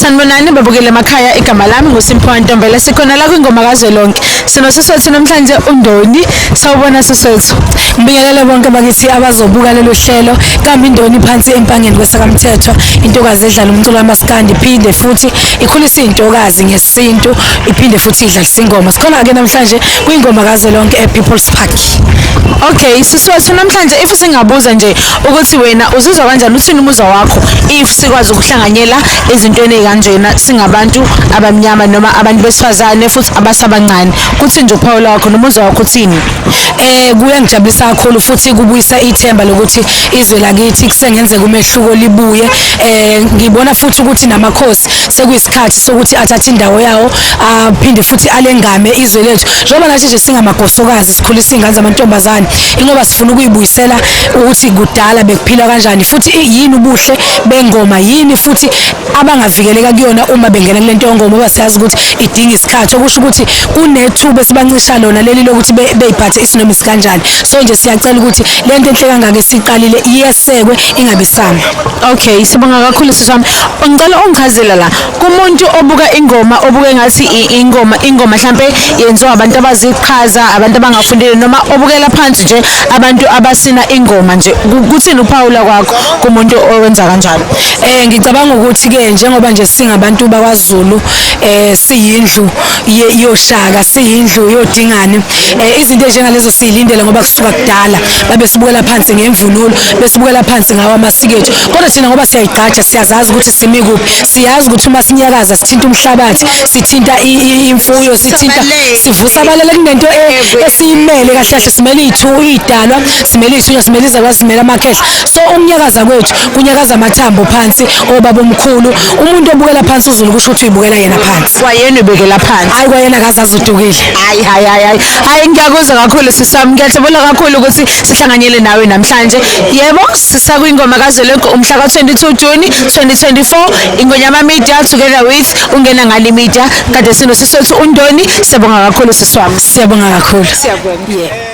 Sanibonani babukele emakhaya, igama lami nguSimphiwe Ntombela. Sikhona la kwingoma kaZwelonke. Sinosiswethu namhlanje uNdoni. Sawubona siswethu. Ngibingelele bonke abakithi abazobuka lelo hlelo. Kambe iNdoni phansi empangeni kwesakamthetho, intokazi edlala umculo wamaskandi, iphinde futhi ikhulisa intokazi ngesintu, iphinde futhi idlalisa ingoma. Sikhona ke namhlanje kwingoma kaZwelonke ePeople's Park. Okay, siswethu namhlanje if singabuza nje ukuthi wena uzizwa kanjani, uthini umuzwa wakho if sikwazi ukuhlanganyela ezintweni ezikanjena singabantu abamnyama noma abantu besifazane futhi abasabancane, kuthi nje uPaul wakho nomuzwa wakho uthini? Kuyangijabulisa kakhulu futhi kubuyisa ithemba lokuthi izwe lakithi kusengenzeka umehluko libuye. Ngibona futhi ukuthi namakhosi sekuyisikhathi sokuthi athathe indawo yawo, aphinde futhi alengame izwe lethu. Njengoba nathi nje singamakhosokazi sikhulisa ingane zamantombazane, ingoba sifuna ukuyibuyisela ukuthi kudala bekuphila kanjani, futhi yini ubuhle bengoma, yini futhi abangavikeleka kuyona uma bengena kule nto yengoma, ngoba siyazi ukuthi idinga isikhathi, okusho ukuthi kunethuba esibancisha lona leli lokuthi beyiphathe isinomisi kanjani. So nje siyacela ukuthi le nto enhle kangaka esiqalile iyesekwe, ingabe isama. Okay, sibonga kakhulu siswami. Ngicela ungichazela la kumuntu obuka ingoma, obuke ngathi ingoma mhlambe yenziwa abantu abaziqhaza, abantu abangafundile, noma obukela phansi nje abantu abasina ingoma nje, kuthini uPaula kwakho kumuntu owenza kanjalo? Ngicabanga ukuthi ke njengoba nje singabantu bakwaZulu, siyindlu yoshaka, siyindlu yodingane, izinto njengalezo siyilindele ngoba kusuka kudala babe sibukela phansi ngemvunulo, besibukela phansi ngawo amasiko ethu. Kodwa thina ngoba siyayigqaja, siyazazi ukuthi simi kuphi, siyazi ukuthi uma sinyakaza sithinta umhlabathi, sithinta imfuyo, sivusa abalele kunento esiyimele kahle kahle, simele idalwa, simele ithunywa, simele izalwazi, simele amakhehla. So umnyakaza kwethu kunyakaza amathambo phansi obaba omkhulu. Umuntu obukela phansi uZulu kusho ukuthi uyibukela yena phansi, kwayena ubekela phansi, hayi kwayena akazazi udukile. Hayi ngiyakuzwa kakhulu sisami, ngiyajabula kakhulu ukuthi sihlanganyele nawe namhlanje. Yebo, sisakwingoma kaZwelonke umhla ka-22 June 2024, Ingonyama Media together with Ungena Ngali Media. Kade sinosiswethu uNdoni. Siyabonga kakhulu siswami. Siyabonga kakhulu. Siyabonga.